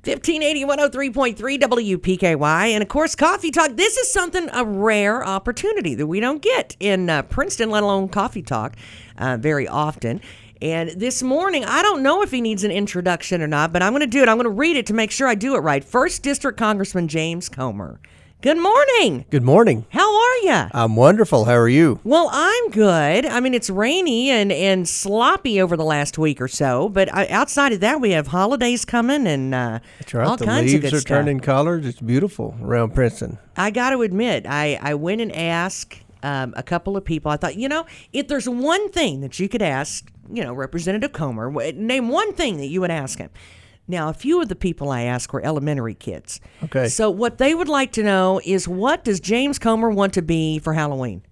1580 103.3 WPKY. And of course, Coffee Talk. This is a rare opportunity that we don't get in Princeton, let alone Coffee Talk, very often. And this morning, I don't know if he needs an introduction or not, but I'm going to do it. I'm going to read it to make sure I do it right. First District Congressman James Comer. Good morning. Good morning. How are you? I'm wonderful. How are you? Well, I'm good. I mean, it's rainy and sloppy over the last week or so, but outside of that, we have holidays coming and That's right. all kinds of good stuff. The leaves are turning colors. It's beautiful around Princeton. I got to admit, I went and asked a couple of people. I thought, if there's one thing that you could ask, Representative Comer, name one thing that you would ask him. Now, a few of the people I asked were elementary kids. Okay. So what they would like to know is, what does James Comer want to be for Halloween?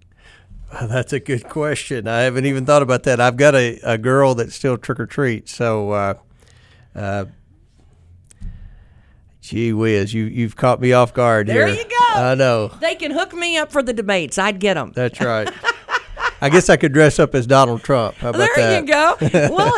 That's a good question. I haven't even thought about that. I've got a girl that still trick-or-treats. So, gee whiz, you've caught me off guard here. There you go. I know. They can hook me up for the debates. I'd get them. That's right. I guess I could dress up as Donald Trump. How about there that? You go. Well,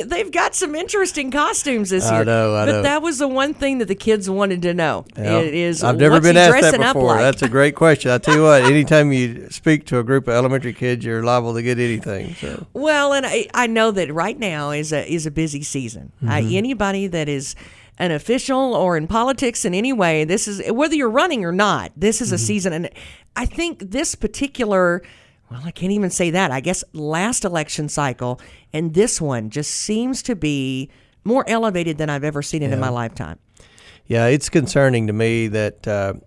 they've got some interesting costumes this year. I know. But that was the one thing that the kids wanted to know. Yeah. It is, I've never been asked that before. Like? That's a great question. I tell you what, anytime you speak to a group of elementary kids, you're liable to get anything. So. Well, and I know that right now is a busy season. Mm-hmm. Anybody that is an official or in politics in any way, this is, whether you're running or not, this is a season. And I think this particular, well, I can't even say that. I guess last election cycle and this one just seems to be more elevated than I've ever seen it in my lifetime. Yeah, it's concerning to me that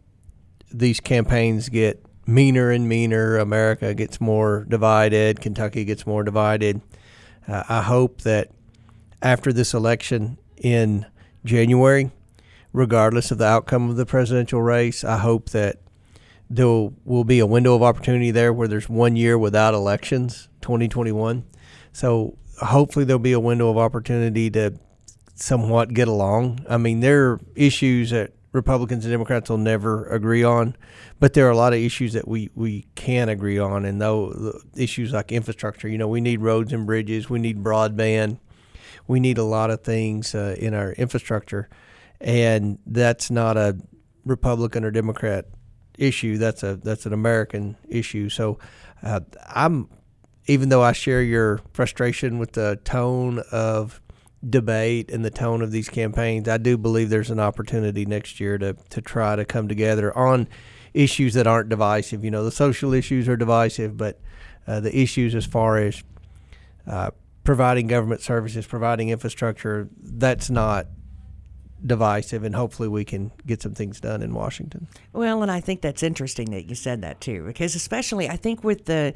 these campaigns get meaner and meaner. America gets more divided. Kentucky gets more divided. I hope that after this election in January, regardless of the outcome of the presidential race, I hope that there will be a window of opportunity there where there's 1 year without elections, 2021. So hopefully there'll be a window of opportunity to somewhat get along. I mean, there are issues that Republicans and Democrats will never agree on, but there are a lot of issues that we can agree on, and though issues like infrastructure, we need roads and bridges, we need broadband, we need a lot of things in our infrastructure, and that's not a Republican or Democrat issue. That's an American issue. So even though I share your frustration with the tone of debate and the tone of these campaigns, I do believe there's an opportunity next year to try to come together on issues that aren't divisive. The social issues are divisive, but the issues as far as providing government services, providing infrastructure, that's not divisive, and hopefully we can get some things done in Washington. Well, and I think that's interesting that you said that too, because especially I think with the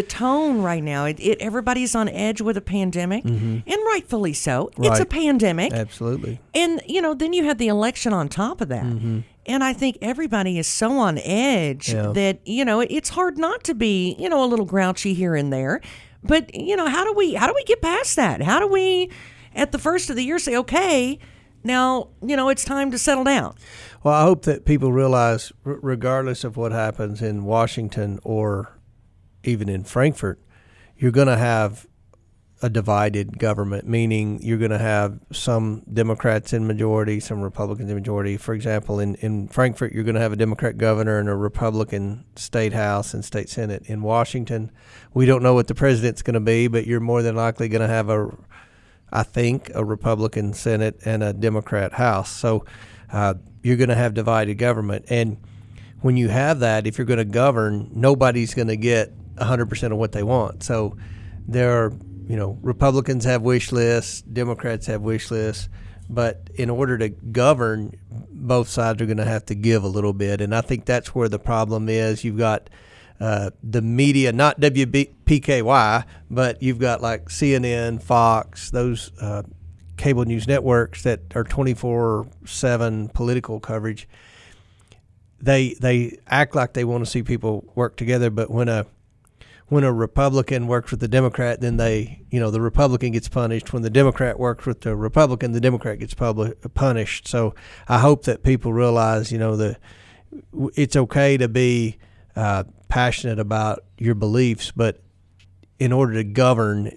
tone right now, everybody's on edge with a pandemic, and rightfully so. Right. It's a pandemic. Absolutely. And, then you have the election on top of that. Mm-hmm. And I think everybody is so on edge that, it's hard not to be, a little grouchy here and there. But, how do we get past that? How do we, at the first of the year, say, okay, now, it's time to settle down? Well, I hope that people realize, regardless of what happens in Washington or even in Frankfurt, you're going to have a divided government, meaning you're going to have some Democrats in majority, some Republicans in majority. For example, in Frankfurt, you're going to have a Democrat governor and a Republican state house and state senate. In Washington, we don't know what the president's going to be, but you're more than likely going to have a Republican Senate and a Democrat House. So you're going to have divided government. And when you have that, if you're going to govern, nobody's going to get 100% of what they want. So there are, Republicans have wish lists, Democrats have wish lists, but in order to govern, both sides are going to have to give a little bit. And I think that's where the problem is. You've got the media, not WPKY, but you've got like CNN, Fox, those cable news networks that are 24/7 political coverage. They act like they want to see people work together, but when a Republican works with the Democrat, then the Republican gets punished. When the Democrat works with the Republican, the Democrat gets punished. So I hope that people realize, it's okay to be passionate about your beliefs, but in order to govern,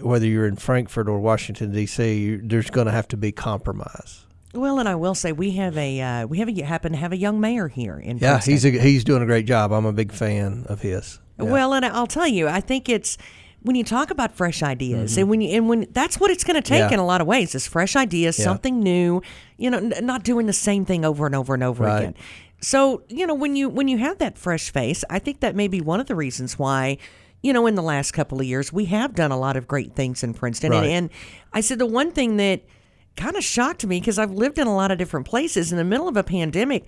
whether you're in Frankfurt or Washington, D.C., there's going to have to be compromise. Well, and I will say we happen to have a young mayor here in Yeah, Princeton. he's doing a great job. I'm a big fan of his. Yeah. Well, and I'll tell you, I think it's when you talk about fresh ideas, and when that's what it's going to take in a lot of ways is fresh ideas, something new. Not doing the same thing over and over and over again. So when you have that fresh face, I think that may be one of the reasons why. In the last couple of years, we have done a lot of great things in Princeton, and I said the one thing that kind of shocked me because I've lived in a lot of different places in the middle of a pandemic.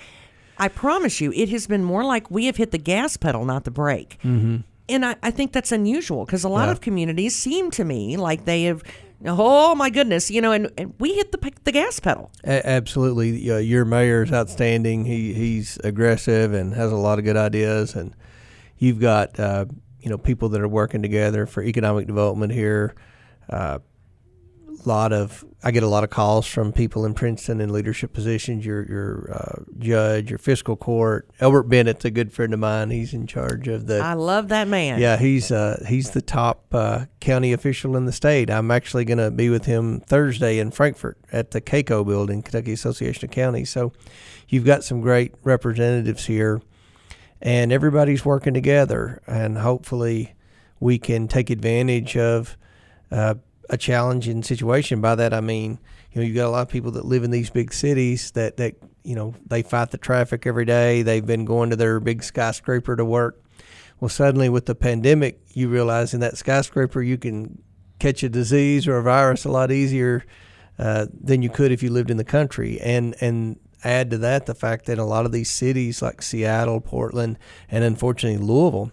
I promise you, it has been more like we have hit the gas pedal, not the brake. Mm-hmm. And I think that's unusual because a lot of communities seem to me like they have, oh my goodness, and we hit the gas pedal. Absolutely. Your mayor is outstanding. He's aggressive and has a lot of good ideas. And you've got, people that are working together for economic development here. I get a lot of calls from people in Princeton in leadership positions. Your judge, your fiscal court. Albert Bennett's a good friend of mine. He's in charge of the. I love that man. Yeah, he's the top county official in the state. I'm actually going to be with him Thursday in Frankfort at the CACO building, Kentucky Association of Counties. So, you've got some great representatives here, and everybody's working together. And hopefully, we can take advantage of. A challenging situation. By that I mean, you've got a lot of people that live in these big cities that they fight the traffic every day. They've been going to their big skyscraper to work. Well, suddenly with the pandemic, you realize in that skyscraper you can catch a disease or a virus a lot easier than you could if you lived in the country. And add to that the fact that a lot of these cities like Seattle, Portland, and unfortunately Louisville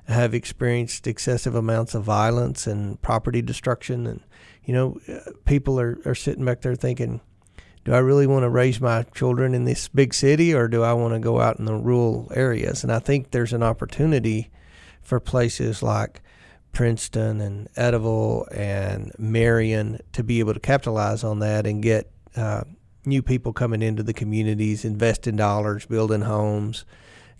have experienced excessive amounts of violence and property destruction. And, people are sitting back there thinking, do I really want to raise my children in this big city or do I want to go out in the rural areas? And I think there's an opportunity for places like Princeton and Eddyville and Marion to be able to capitalize on that and get new people coming into the communities, investing dollars, building homes,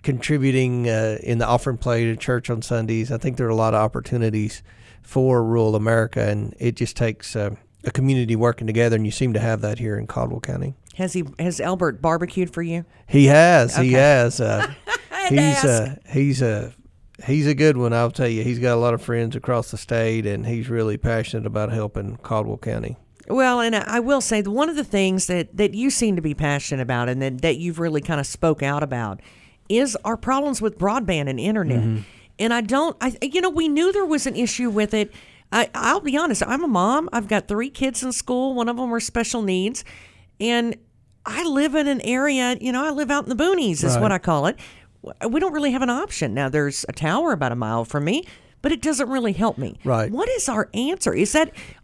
contributing in the offering plate to church on Sundays. I think there are a lot of opportunities for rural America, and it just takes a community working together, and you seem to have that here in Caldwell County. Has Albert barbecued for you? He has. Okay. He has. He's a good one, I'll tell you. He's got a lot of friends across the state, and he's really passionate about helping Caldwell County. Well, and I will say one of the things that you seem to be passionate about and that you've really kind of spoke out about is our problems with broadband and internet. Mm-hmm. And we knew there was an issue with it. I'll be honest, I'm a mom. I've got 3 kids in school. One of them are special needs. And I live in an area, I live out in the boonies is what I call it. We don't really have an option. Now, there's a tower about a mile from me, but it doesn't really help me. Right. What is our answer?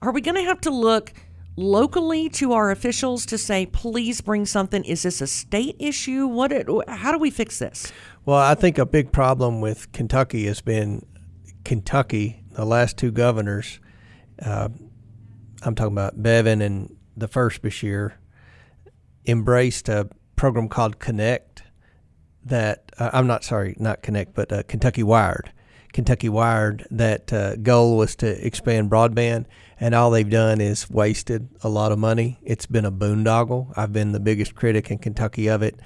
Are we going to have to look locally to our officials to say, please bring something? Is this a state issue? How do we fix this? Well, I think a big problem with Kentucky has been the last 2 governors, I'm talking about Bevin and the first Beshear, embraced a program called Connect that, not Connect, but Kentucky Wired. Kentucky Wired, that goal was to expand broadband, and all they've done is wasted a lot of money. It's been a boondoggle. I've been the biggest critic in Kentucky of it.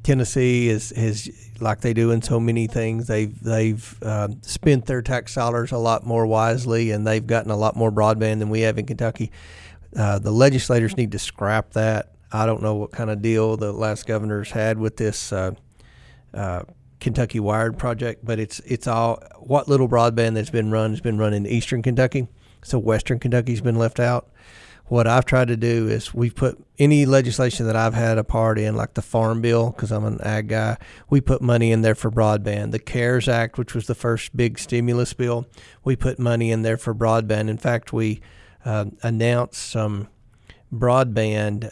Tennessee is like they do in so many things. They've spent their tax dollars a lot more wisely, and they've gotten a lot more broadband than we have in Kentucky. The legislators need to scrap that. I don't know what kind of deal the last governors had with this Kentucky Wired project, but it's all what little broadband that's been run has been run in eastern Kentucky, so western Kentucky's been left out. What I've tried to do is we've put any legislation that I've had a part in, like the Farm Bill, because I'm an ag guy, we put money in there for broadband. The CARES Act, which was the first big stimulus bill, we put money in there for broadband. In fact, we announced some broadband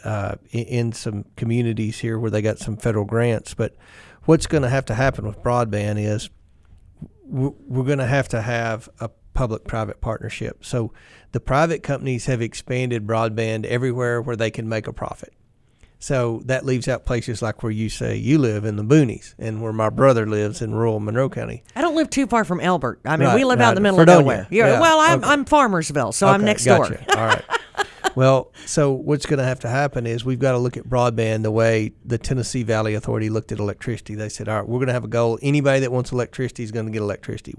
in some communities here where they got some federal grants. But what's going to have to happen with broadband is we're going to have a public-private partnership. So the private companies have expanded broadband everywhere where they can make a profit. So that leaves out places like where you say you live in the boonies and where my brother lives in rural Monroe County. I don't live too far from Elbert. I mean, we live out in the middle Fredonia. of nowhere. Yeah. Well, I'm Farmersville, so I'm next door. All right. Well, so what's going to have to happen is we've got to look at broadband the way the Tennessee Valley Authority looked at electricity. They said, all right, we're going to have a goal. Anybody that wants electricity is going to get electricity.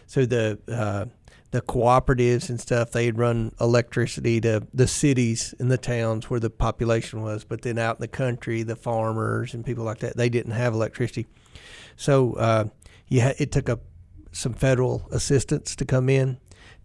So the cooperatives and stuff, they'd run electricity to the cities and the towns where the population was. But then out in the country, the farmers and people like that, they didn't have electricity. So it took some federal assistance to come in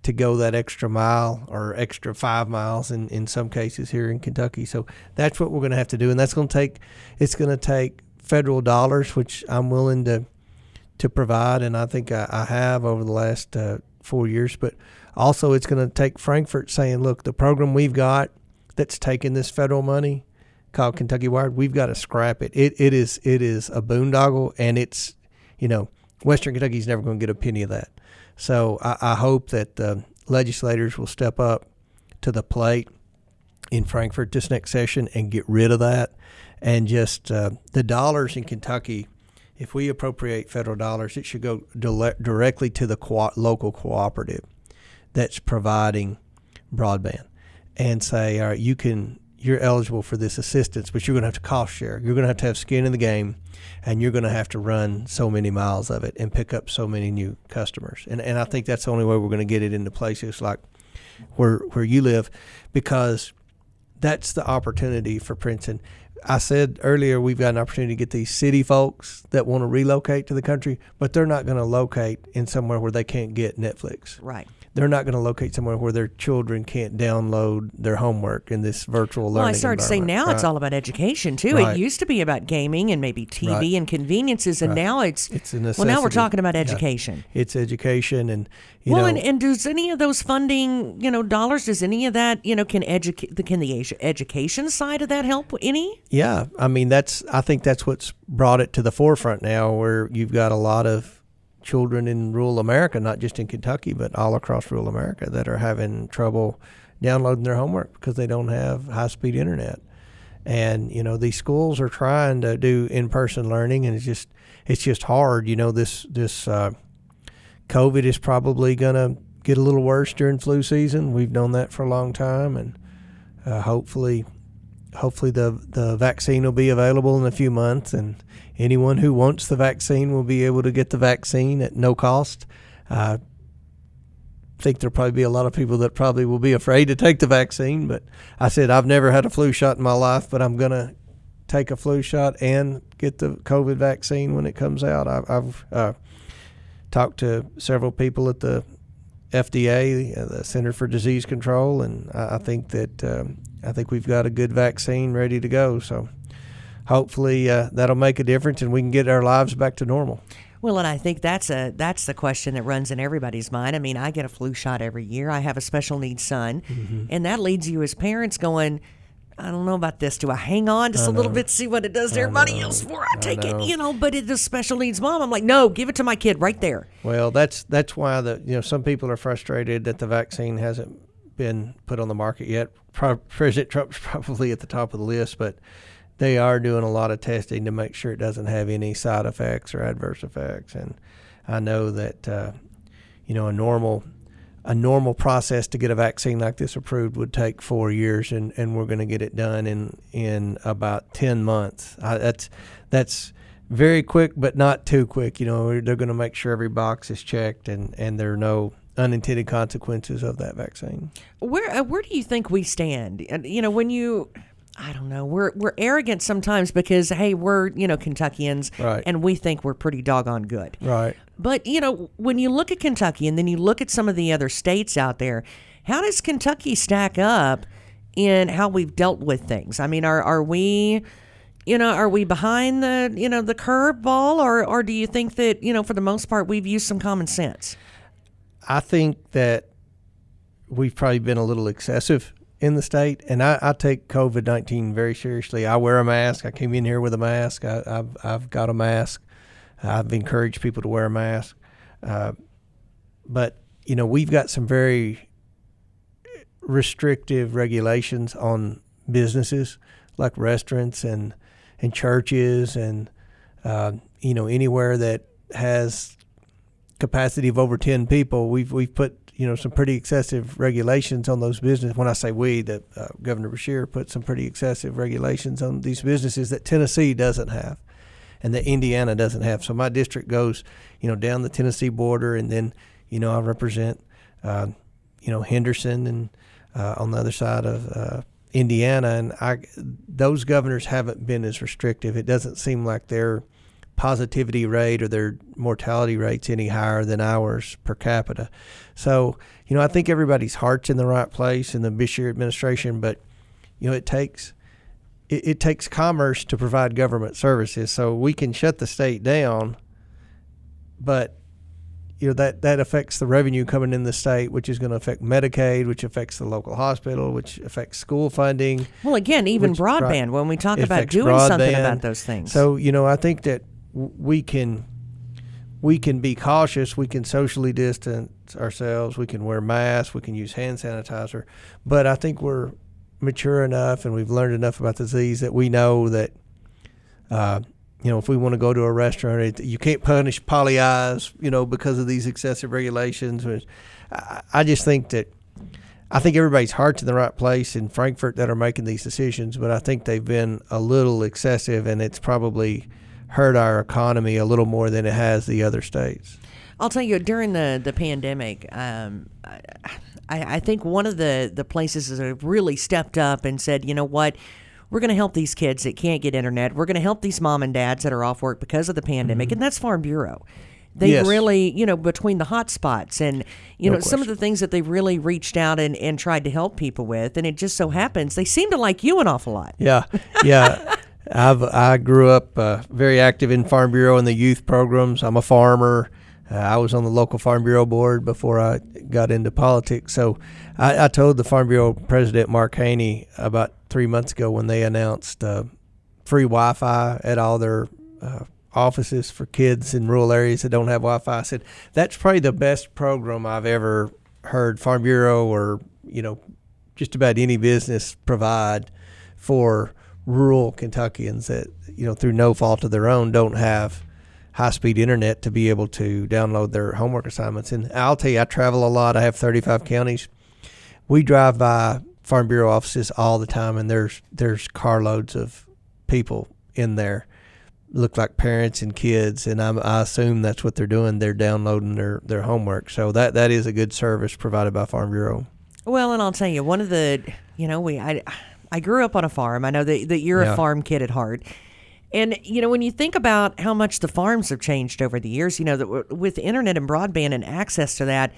to go that extra mile or extra 5 miles in some cases here in Kentucky. So that's what we're going to have to do, and it's going to take federal dollars, which I'm willing to provide, and I think I have over the last 4 years. But also it's going to take Frankfort saying, look, the program we've got that's taking this federal money called Kentucky Wired, we've got to scrap it. It is a boondoggle, and it's, Western Kentucky's never going to get a penny of that. So I hope that legislators will step up to the plate in Frankfort this next session and get rid of that. And just the dollars in Kentucky, if we appropriate federal dollars, it should go directly to the local cooperative that's providing broadband and say, all right, you're eligible for this assistance, but you're going to have to cost share. You're going to have skin in the game, and you're going to have to run so many miles of it and pick up so many new customers. And I think that's the only way we're going to get it into places like where you live, because that's the opportunity for Princeton. I said earlier we've got an opportunity to get these city folks that want to relocate to the country, but they're not going to locate in somewhere where they can't get Netflix. Right. They're not going to locate somewhere where their children can't download their homework in this virtual learning Well, I started to say now it's all about education, too. Right. It used to be about gaming and maybe TV and conveniences, and now it's a necessity. Well, now we're talking about education. Yeah. It's education, and and does any of those funding, dollars, does any of that, can the education side of that help any? Yeah, I mean I think that's what's brought it to the forefront now, where you've got a lot of children in rural America, not just in Kentucky, but all across rural America, that are having trouble downloading their homework because they don't have high-speed internet. And these schools are trying to do in-person learning, and it's just hard. This COVID is probably gonna get a little worse during flu season. We've known that for a long time, and hopefully the vaccine will be available in a few months, and anyone who wants the vaccine will be able to get the vaccine at no cost. I think there'll probably be a lot of people that probably will be afraid to take the vaccine, but I said I've never had a flu shot in my life, but I'm going to take a flu shot and get the COVID vaccine when it comes out. I've talked to several people at the FDA, the Center for Disease Control, and I think we've got a good vaccine ready to go. So hopefully that'll make a difference, and we can get our lives back to normal. Well, and I think that's the question that runs in everybody's mind. I mean, I get a flu shot every year. I have a special needs son, and that leads you as parents going, I don't know about this. Do I hang on just a little bit, see what it does to everybody else before I take it? But it's a special needs mom. I'm like, no, give it to my kid right there. Well, that's why some people are frustrated that the vaccine hasn't been put on the market yet. President Trump's probably at the top of the list, but they are doing a lot of testing to make sure it doesn't have any side effects or adverse effects. And I know that a normal process to get a vaccine like this approved would take 4 years, and we're going to get it done in about 10 months. That's very quick, but not too quick. They're going to make sure every box is checked, and there are no unintended consequences of that vaccine. Where do you think we stand? When you, I don't know, we're arrogant sometimes because, hey, we're Kentuckians, right, and we think we're pretty doggone good, right. But when you look at Kentucky and then you look at some of the other states out there, how does Kentucky stack up in how we've dealt with things? I mean, are we behind the curveball, or do you think that for the most part we've used some common sense? I think that we've probably been a little excessive in the state, and I take COVID-19 very seriously. I wear a mask. I came in here with a mask. I've got a mask. I've encouraged people to wear a mask. But, we've got some very restrictive regulations on businesses like restaurants and churches and, anywhere that has capacity of over 10 people. We've put, some pretty excessive regulations on those businesses. When I say we, that Governor Beshear put some pretty excessive regulations on these businesses that Tennessee doesn't have and that Indiana doesn't have. So my district goes, down the Tennessee border, and then, I represent, Henderson and on the other side of Indiana. And those governors haven't been as restrictive. It doesn't seem like their positivity rate or their mortality rate's any higher than ours per capita. So, I think everybody's heart's in the right place in the Beshear administration, but, it takes commerce to provide government services. So we can shut the state down, but that affects the revenue coming in the state, which is going to affect Medicaid, which affects the local hospital, which affects school funding. Well, again, even broadband, when we talk about doing something about those things. So, I think that we can be cautious. We can socially distance ourselves. We can wear masks. We can use hand sanitizer. But I think we're mature enough and we've learned enough about the disease that we know that, if we want to go to a restaurant, you can't punish poly eyes, because of these excessive regulations. I just think that everybody's heart's in the right place in Frankfort that are making these decisions, but I think they've been a little excessive, and it's probably hurt our economy a little more than it has the other states. I'll tell you, during the pandemic, I think one of the places that have really stepped up and said, you know what, we're going to help these kids that can't get internet. We're going to help these mom and dads that are off work because of the pandemic, and that's Farm Bureau. They really, between the hot spots and, some of the things that they've really reached out and tried to help people with, and it just so happens they seem to like you an awful lot. Yeah. I grew up very active in Farm Bureau and the youth programs. I'm a farmer. I was on the local Farm Bureau board before I got into politics. So I told the Farm Bureau president, Mark Haney, about 3 months ago when they announced free Wi-Fi at all their offices for kids in rural areas that don't have Wi-Fi. I said, that's probably the best program I've ever heard Farm Bureau or, just about any business provide for rural Kentuckians that, through no fault of their own, don't have high-speed internet to be able to download their homework assignments. And I'll tell you, I travel a lot. I have 35 counties. We drive by Farm Bureau offices all the time, and there's carloads of people in there. Look like parents and kids, and I assume that's what they're doing. They're downloading their homework. So that is a good service provided by Farm Bureau. Well, and I'll tell you, one of the, I grew up on a farm. I know that you're a farm kid at heart. And, when you think about how much the farms have changed over the years, that with internet and broadband and access to that,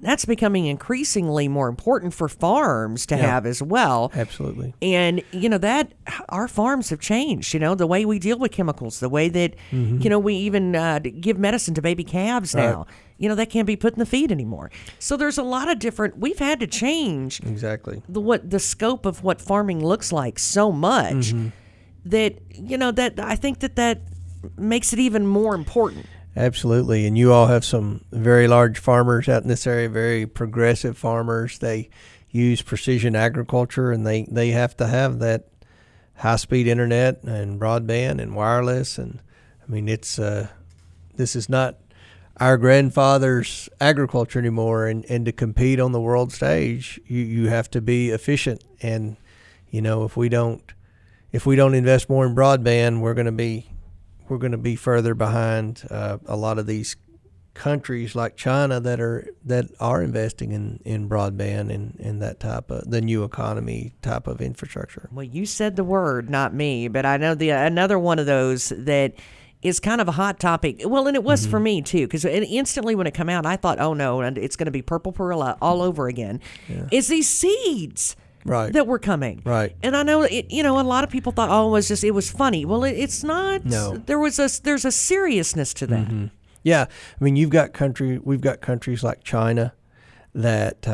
that's becoming increasingly more important for farms to have as well. Absolutely. And, that our farms have changed, the way we deal with chemicals, the way that, we even give medicine to baby calves now. That can't be put in the feed anymore. So there's a lot of different, we've had to change the scope of what farming looks like so much that, that I think that makes it even more important. Absolutely. And you all have some very large farmers out in this area, very progressive farmers. They use precision agriculture, and they have to have that high-speed internet and broadband and wireless. And, I mean, it's this is not our grandfather's agriculture anymore. And to compete on the world stage, you have to be efficient. And, if we don't invest more in broadband, we're going to be further behind a lot of these countries like China that are investing in broadband and that type of the new economy type of infrastructure. Well, you said the word, not me, but I know another one of those that is kind of a hot topic. Well, and it was for me too, because instantly when it came out, I thought, oh no, and it's going to be purple perla all over again. Yeah. It's these seeds. Right. That were coming. Right. And I know, a lot of people thought, it was funny. Well, it's not. No. There's a seriousness to that. Mm-hmm. Yeah. I mean, we've got countries like China that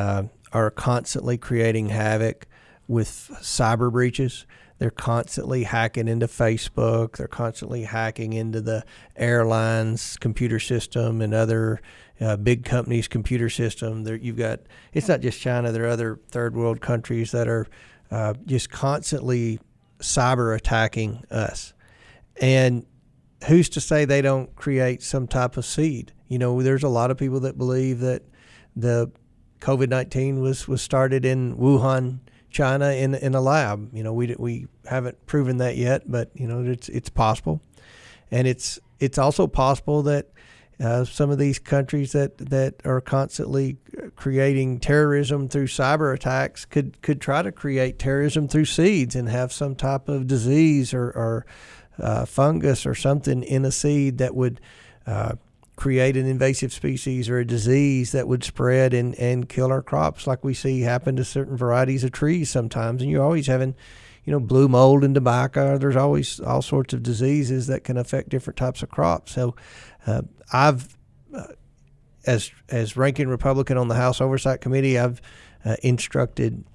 are constantly creating havoc with cyber breaches. They're constantly hacking into Facebook. They're constantly hacking into the airlines' computer system and other big companies' computer system. It's not just China. There are other third world countries that are just constantly cyber attacking us. And who's to say they don't create some type of seed? There's a lot of people that believe that the COVID-19 was started in Wuhan, China, in a lab. We haven't proven that yet, but it's possible, and it's also possible that some of these countries that are constantly creating terrorism through cyber attacks could try to create terrorism through seeds and have some type of disease or fungus or something in a seed that would create an invasive species or a disease that would spread and kill our crops, like we see happen to certain varieties of trees sometimes. And you're always having blue mold and tobacco. There's always all sorts of diseases that can affect different types of crops. So I've, as ranking Republican on the House Oversight Committee, I've instructed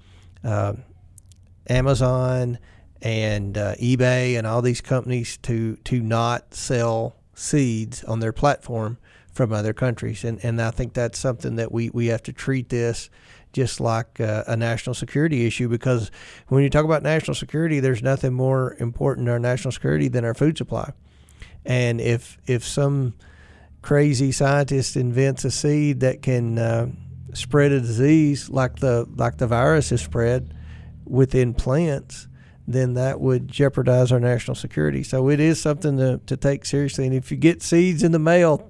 Amazon and eBay and all these companies to not sell seeds on their platform from other countries. And I think that's something that we have to treat this just like a national security issue, because when you talk about national security, there's nothing more important to our national security than our food supply. And if some crazy scientist invents a seed that can spread a disease like the virus is spread within plants, then that would jeopardize our national security. So it is something to take seriously. And if you get seeds in the mail,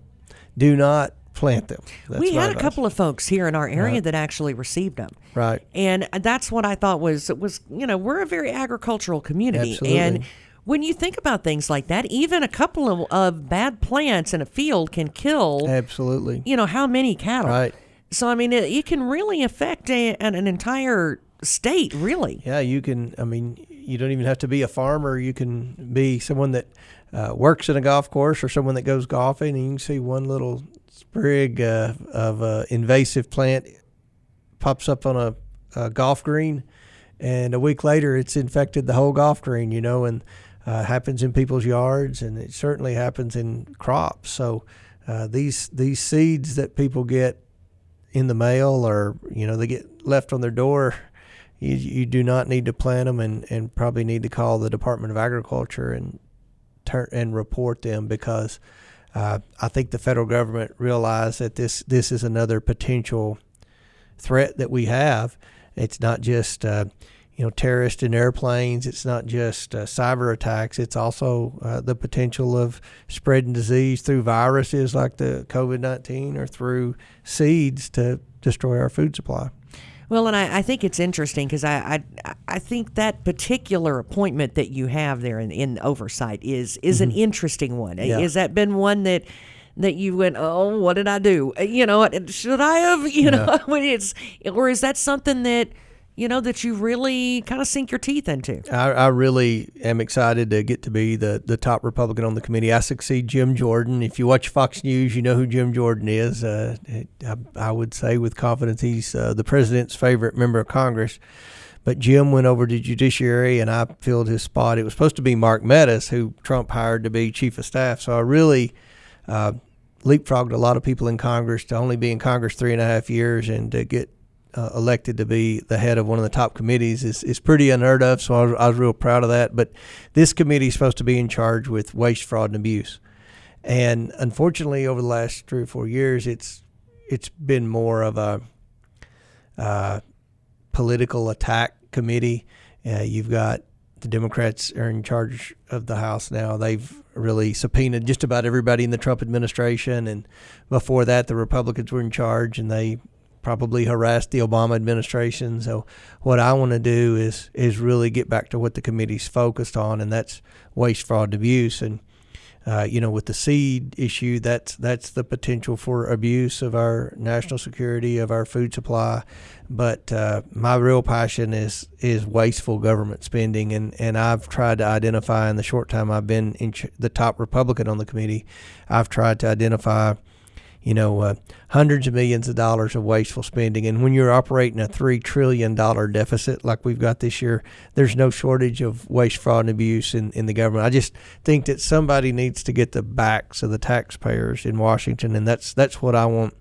do not plant them. We had a couple of folks here in our area that actually received them. Right. And that's what I thought was we're a very agricultural community. Absolutely. And when you think about things like that, even a couple of bad plants in a field can kill, absolutely, how many cattle. Right. So, I mean, it can really affect an entire state, really. Yeah, you can. I mean, you don't even have to be a farmer. You can be someone that works in a golf course or someone that goes golfing, and you can see one little sprig of invasive plant pops up on a golf green, and a week later it's infected the whole golf green, and happens in people's yards, and it certainly happens in crops. So these seeds that people get in the mail, or they get left on their door, you do not need to plant them, and probably need to call the Department of Agriculture and report them, because I think the federal government realized that this is another potential threat that we have. It's not just terrorists in airplanes. It's not just cyber attacks. It's also the potential of spreading disease through viruses like the COVID-19 or through seeds to destroy our food supply. Well, and I think it's interesting because I think that particular appointment that you have there in oversight is an interesting one. Yeah. Has that been one that you went, oh, what did I do? Should I have? Or is that something that that you really kind of sink your teeth into? I really am excited to get to be the top Republican on the committee. I succeed Jim Jordan. If you watch Fox News, you know who Jim Jordan is. I would say with confidence he's the president's favorite member of Congress. But Jim went over to Judiciary, and I filled his spot. It was supposed to be Mark Meadows, who Trump hired to be Chief of Staff. So I really leapfrogged a lot of people in Congress to only be in Congress 3.5 years, and to get elected to be the head of one of the top committees is pretty unheard of, so I was real proud of that. But this committee is supposed to be in charge with waste, fraud, and abuse. And unfortunately, over the last 3 or 4 years, it's been more of a political attack committee. You've got the Democrats are in charge of the House now. They've really subpoenaed just about everybody in the Trump administration. And before that, the Republicans were in charge, and they probably harassed the Obama administration. So what I want to do is really get back to what the committee's focused on, and that's waste, fraud, and abuse. And with the seed issue, that's the potential for abuse of our national security, of our food supply. But my real passion is wasteful government spending, and I've tried to identify, in the short time I've been the top Republican on the committee, I've tried to identify hundreds of millions of dollars of wasteful spending. And when you're operating a $3 trillion deficit like we've got this year, there's no shortage of waste, fraud, and abuse in the government. I just think that somebody needs to get the backs of the taxpayers in Washington, and that's what I want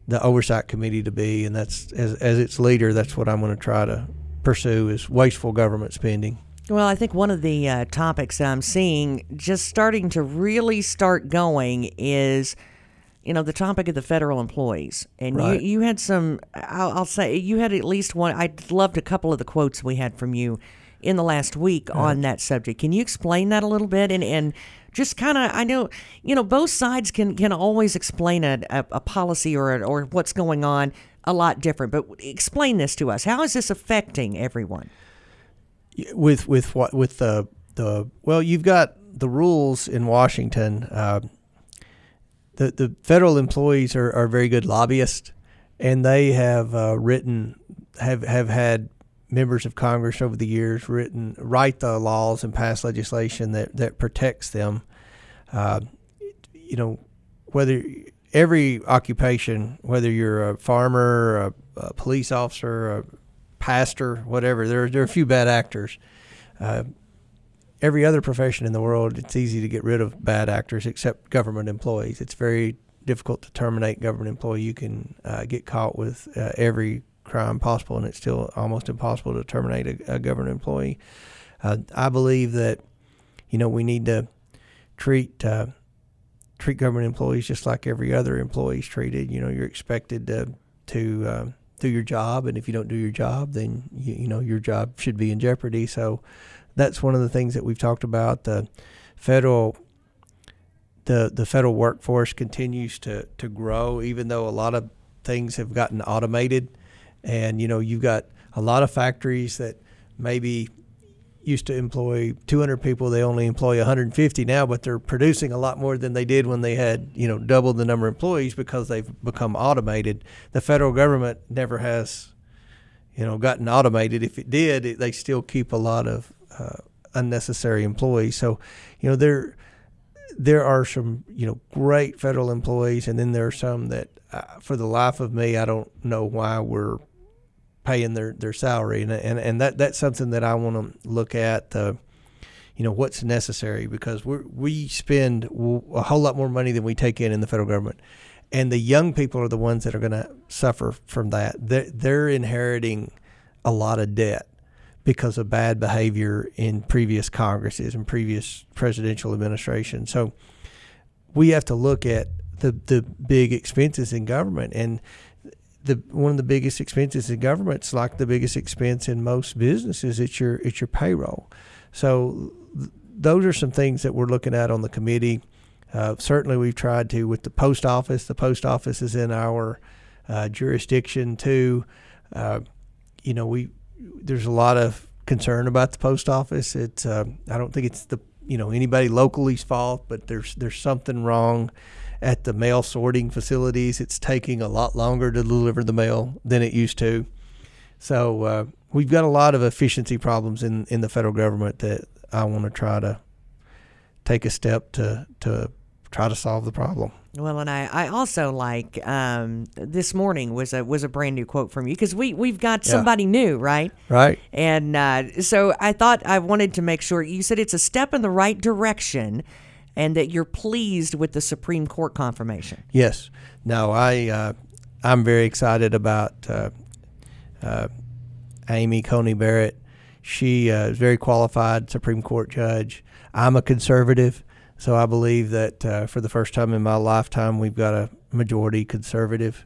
the Oversight Committee to be. And that's, as its leader, that's what I'm going to try to pursue, is wasteful government spending. Well, I think one of the topics that I'm seeing just starting to really start going is the topic of the federal employees, and Right. you had some. I'll say you had at least one. I loved a couple of the quotes we had from you in the last week on that subject. Can you explain that a little bit and just kind of? I know both sides can always explain a policy or what's going on a lot different, but explain this to us. How is this affecting everyone? With what with the well, you've got the rules in Washington. The federal employees are very good lobbyists, and they have have had members of Congress over the years write the laws and pass legislation that protects them. Whether every occupation, whether you're a farmer, a police officer, a pastor, whatever, there are a few bad actors. Every other profession in the world, it's easy to get rid of bad actors except government employees. It's very difficult to terminate government employee. You can get caught with every crime possible, and it's still almost impossible to terminate a government employee. I believe that we need to treat government employees just like every other employee is treated. You're expected to do your job, and if you don't do your job, then your job should be in jeopardy. So that's one of the things that we've talked about. The federal workforce continues to grow, even though a lot of things have gotten automated. And you've got a lot of factories that maybe used to employ 200 people, they only employ 150 now, but they're producing a lot more than they did when they had double the number of employees because they've become automated. The federal government never has gotten automated. If it did, they still keep a lot of unnecessary employees. So there are some great federal employees, and then there are some that for the life of me I don't know why we're paying their salary, and that's something that I want to look at. What's necessary, because we spend a whole lot more money than we take in the federal government, and the young people are the ones that are going to suffer from that. They're inheriting a lot of debt because of bad behavior in previous Congresses and previous presidential administrations. So we have to look at the big expenses in government, and one of the biggest expenses in government is like the biggest expense in most businesses. It's your payroll. So those are some things that we're looking at on the committee. Certainly, we've tried to with the post office. The post office is in our jurisdiction too. There's a lot of concern about the post office. It's I don't think it's anybody locally's fault, but there's something wrong at the mail sorting facilities. It's taking a lot longer to deliver the mail than it used to. So we've got a lot of efficiency problems in the federal government that I want to try to take a step to try to solve the problem. Well, and I also like this morning was a brand new quote from you, because we've got somebody new, right? Right. And so I thought I wanted to make sure. You said it's a step in the right direction, and that you're pleased with the Supreme Court confirmation. Yes. No, I'm very excited about Amy Coney Barrett. She is a very qualified Supreme Court judge. I'm a conservative, so I believe that for the first time in my lifetime, we've got a majority conservative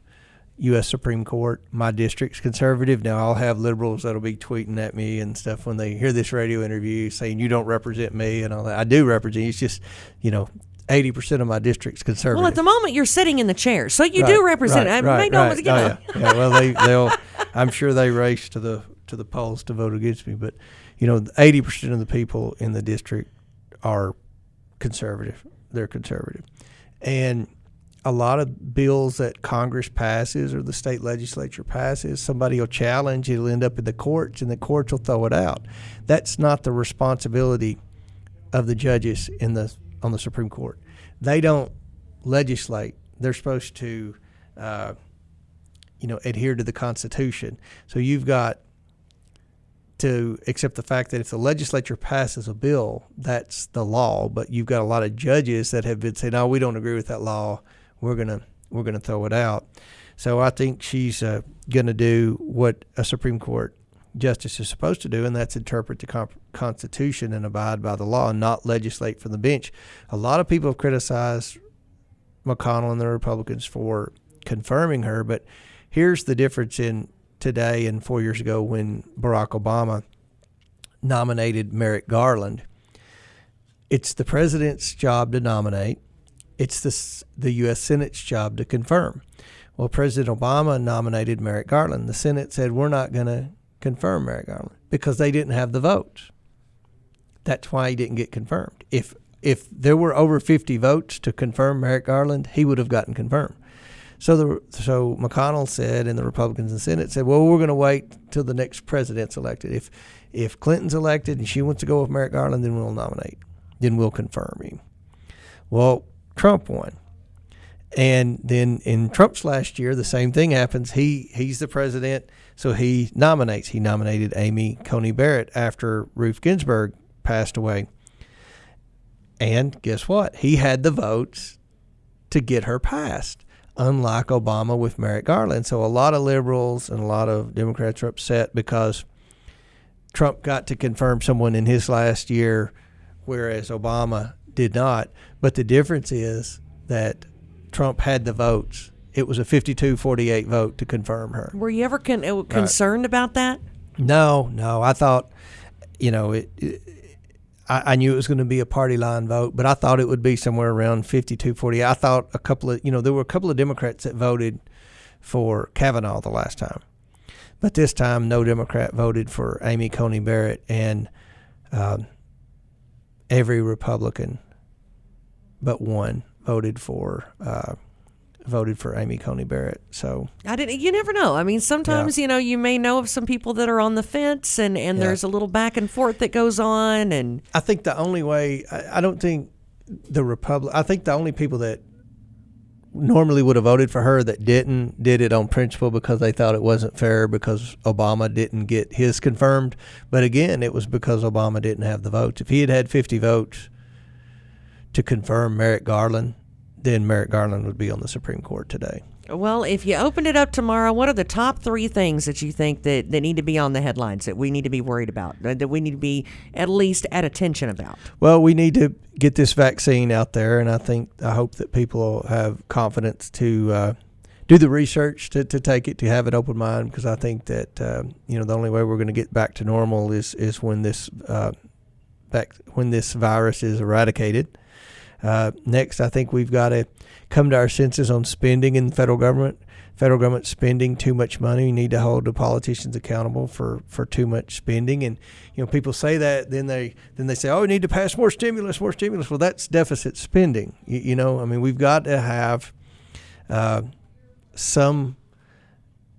U.S. Supreme Court. My district's conservative. Now, I'll have liberals that'll be tweeting at me and stuff when they hear this radio interview saying you don't represent me and all that. I do represent you. It's just, 80% of my district's conservative. Well, at the moment, you're sitting in the chair, so you do represent it. They'll. I'm sure they race to the polls to vote against me, but 80% of the people in the district are conservative. They're conservative, and a lot of bills that Congress passes or the state legislature passes, somebody will challenge, it'll end up in the courts, and the courts will throw it out. That's not the responsibility of the judges on the Supreme Court. They don't legislate. They're supposed to, adhere to the Constitution. So you've got to accept the fact that if the legislature passes a bill, that's the law. But you've got a lot of judges that have been saying, "No, we don't agree with that law. We're gonna throw it out." So I think she's gonna do what a Supreme Court justice is supposed to do, and that's interpret the Constitution and abide by the law and not legislate from the bench. A lot of people have criticized McConnell and the Republicans for confirming her. But here's the difference in today and 4 years ago when Barack Obama nominated Merrick Garland. It's the president's job to nominate. It's the U.S. Senate's job to confirm. Well, President Obama nominated Merrick Garland. The Senate said, we're not going to confirm Merrick Garland because they didn't have the votes. That's why he didn't get confirmed. If there were over 50 votes to confirm Merrick Garland, he would have gotten confirmed. So McConnell said, and the Republicans in the Senate said, well, we're going to wait till the next president's elected. If Clinton's elected and she wants to go with Merrick Garland, then we'll nominate. Then we'll confirm him. Well, Trump won. And then in Trump's last year, the same thing happens. He's the president, so he nominates. He nominated Amy Coney Barrett after Ruth Ginsburg passed away. And guess what? He had the votes to get her passed, unlike Obama with Merrick Garland. So a lot of liberals and a lot of Democrats are upset because Trump got to confirm someone in his last year, whereas Obama did not. But the difference is that Trump had the votes. It was a 52-48 vote to confirm her. Were you ever concerned about that? No. I thought, I knew it was going to be a party line vote, but I thought it would be somewhere around 52-48. I thought there were a couple of Democrats that voted for Kavanaugh the last time. But this time, no Democrat voted for Amy Coney Barrett, and every Republican but one voted for Amy Coney Barrett. So you never know. I mean, sometimes you may know of some people that are on the fence, and there's a little back and forth that goes on. And I think the only way I don't think I think the only people that normally would have voted for her that did it on principle because they thought it wasn't fair because Obama didn't get his confirmed. But again, it was because Obama didn't have the votes. If he had 50 votes to confirm Merrick Garland, then Merrick Garland would be on the Supreme Court today. Well, if you opened it up tomorrow, what are the top 3 things that you think that need to be on the headlines, that we need to be worried about, that we need to be at least at attention about? Well, we need to get this vaccine out there, and I hope that people will have confidence to do the research to take it, to have an open mind, because I think that the only way we're going to get back to normal is when this virus is eradicated. Next, I think we've got to come to our senses on spending in the federal government. Federal government spending too much money. We need to hold the politicians accountable for too much spending. And people say that, then they say, oh, we need to pass more stimulus. Well, that's deficit spending. We've got to have some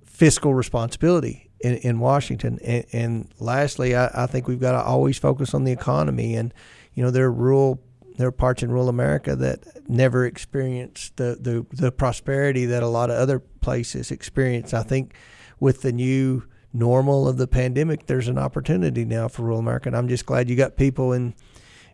fiscal responsibility in Washington. And lastly, I think we've got to always focus on the economy. And there are parts in rural America that never experienced the prosperity that a lot of other places experience. I think with the new normal of the pandemic, there's an opportunity now for rural America, and I'm just glad you got people in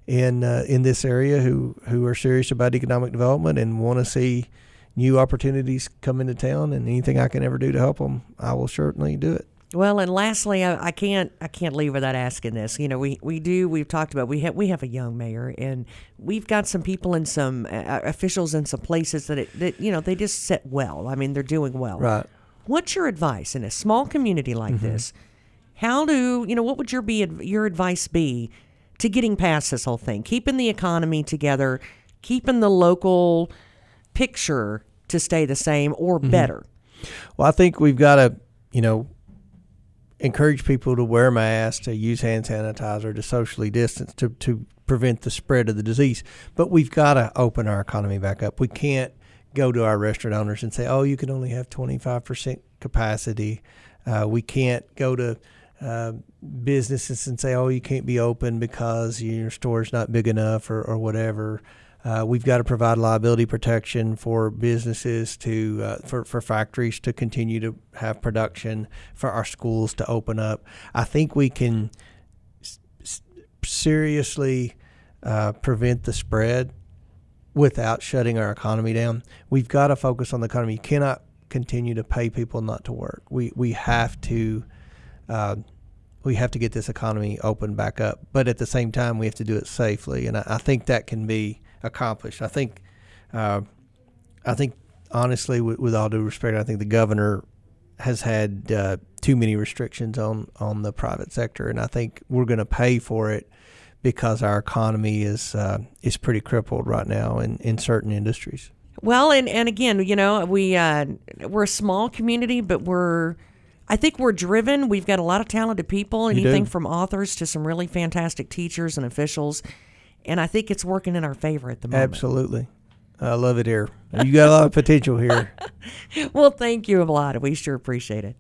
this area who are serious about economic development and want to see new opportunities come into town. And anything I can ever do to help them, I will certainly do it. Well, and lastly, I can't leave without asking this. We've talked about, we have a young mayor, and we've got some people and some officials in some places that they just sit well. I mean, they're doing well. Right. What's your advice in a small community like this? What would your advice be to getting past this whole thing, keeping the economy together, keeping the local picture to stay the same or better? Well, I think we've got to, encourage people to wear masks, to use hand sanitizer, to socially distance, to prevent the spread of the disease. But we've got to open our economy back up. We can't go to our restaurant owners and say, oh, you can only have 25% capacity. We can't go to businesses and say, oh, you can't be open because your store's not big enough or whatever. We've got to provide liability protection for businesses for factories to continue to have production, for our schools to open up. I think we can seriously prevent the spread without shutting our economy down. We've got to focus on the economy. You cannot continue to pay people not to work. We have to get this economy open back up, but at the same time, we have to do it safely. And I think that can be accomplished. I think I think, honestly, with all due respect, I think the governor has had too many restrictions on the private sector, and I think we're going to pay for it because our economy is pretty crippled right now in certain industries. Well, and again, you know, we're a small community, but I think we're driven. We've got a lot of talented people, anything from authors to some really fantastic teachers and officials, and I think it's working in our favor at the moment. Absolutely. I love it here. You got a lot of potential here. Well, thank you a lot. We sure appreciate it.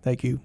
Thank you.